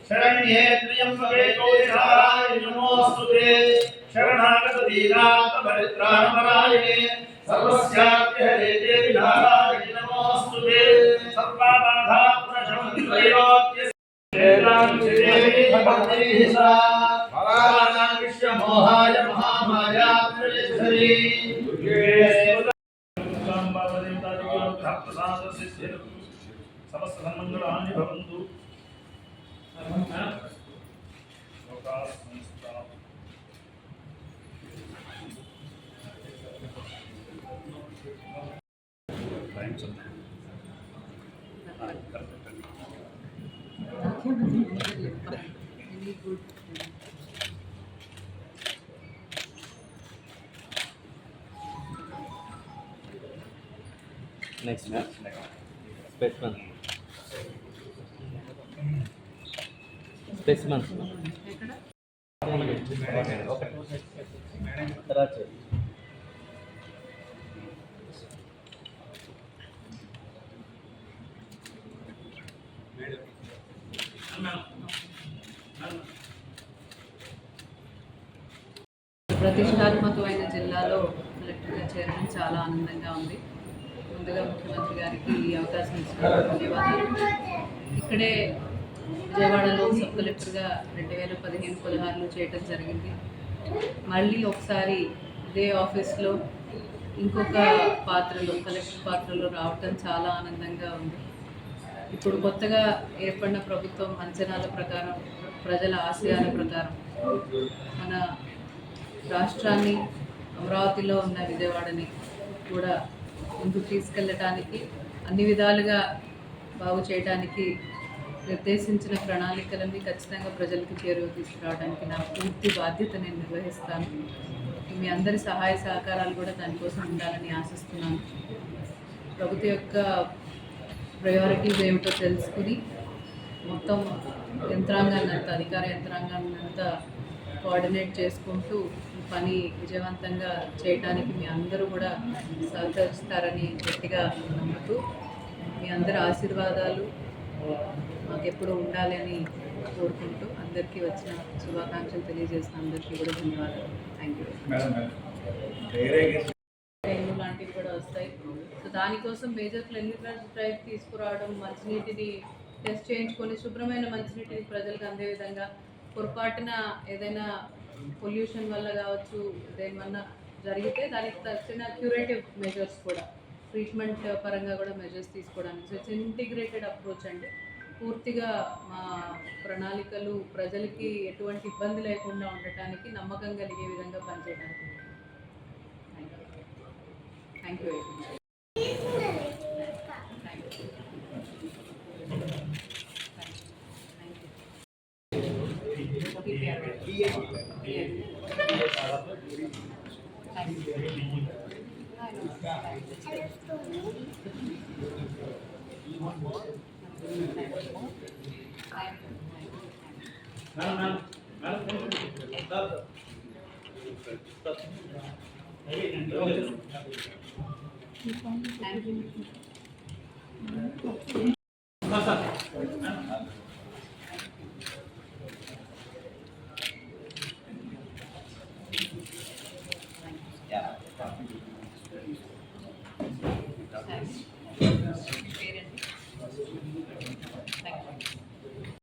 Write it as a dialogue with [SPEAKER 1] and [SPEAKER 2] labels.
[SPEAKER 1] शरण्ये त्र्यंबके गौरी नमोस्तुते शरणागत दीनाथ परित्राणपरायणे सर्वस्याप्य हरे देवी नारायणी नमोस्तुते सर्वबाधाप्रशमनत्रैलोक्य वेदां श्रीदेवी भगवती सा भगवानां विश्वमोहाय महामाया प्रयच्छति दुर्गे समस्त सन्मंगलानि भवन्तु।
[SPEAKER 2] Next, specimen. Specimen.
[SPEAKER 3] ప్రతిష్టాత్మకమైన జిల్లాలో కలెక్టర్గా చేరడం చాలా ఆనందంగా ఉంది. ముందుగా ముఖ్యమంత్రి గారికి ఈ అవకాశం ఇచ్చినందుకు ధన్యవాదాలు. ఇక్కడే విజయవాడలో సబ్ కలెక్టర్గా 2015-16 చేయటం జరిగింది. మళ్ళీ ఒకసారి ఇదే ఆఫీస్లో ఇంకొక పాత్రలో కలెక్టర్ పాత్రలో రావటం చాలా ఆనందంగా ఉంది. ఇప్పుడు కొత్తగా ఏర్పడిన ప్రభుత్వం అంచనాల ప్రకారం, ప్రజల ఆశయాల ప్రకారం మన రాష్ట్రాన్ని, అమరావతిలో ఉన్న విజయవాడని కూడా ముందుకు తీసుకెళ్ళటానికి, అన్ని విధాలుగా బాగు చేయడానికి నిర్దేశించిన ప్రణాళికలన్నీ ఖచ్చితంగా ప్రజలకు చేరువ తీసుకురావడానికి నా పూర్తి బాధ్యత నేను నిర్వహిస్తాను. మీ అందరి సహాయ సహకారాలు కూడా దానికోసం ఉండాలని ఆశిస్తున్నాను. ప్రభుత్వం యొక్క ప్రయారిటీస్ ఏమిటో తెలుసుకుని మొత్తం యంత్రాంగాన్ని అంతా, అధికార యంత్రాంగాన్ని అంతా కోఆర్డినేట్ చేసుకుంటూ పని విజయవంతంగా చేయడానికి మీ అందరూ కూడా సహకరిస్తారని గట్టిగా నమ్ముతూ, మీ అందరి ఆశీర్వాదాలు మాకెప్పుడు ఉండాలని కోరుకుంటూ అందరికీ వచ్చిన శుభాకాంక్షలు తెలియజేసిన అందరికీ కూడా ధన్యవాదాలు. Thank you. ట్రైన్లు లాంటివి కూడా వస్తాయి. సో దానికోసం మేజర్ క్లినికల్ డ్రైవ్ తీసుకురావడం, మంచినీటిని టెస్ట్ చేయించుకొని శుభ్రమైన మంచినీటిని ప్రజలకు అందే విధంగా, పొరపాటున ఏదైనా పొల్యూషన్ వల్ల కావచ్చు, ఏమన్నా జరిగితే దానికి తక్షణ క్యూరేటివ్ మెజర్స్ కూడా, ట్రీట్మెంట్ పరంగా కూడా మెజర్స్ తీసుకోవడానికి. సో ఇట్స్ ఇంటిగ్రేటెడ్ అప్రోచ్ అండి. పూర్తిగా మా ప్రణాళికలు ప్రజలకి ఎటువంటి ఇబ్బంది లేకుండా ఉండటానికి, నమ్మకం కలిగే విధంగా పనిచేయడానికి. Thank you very much.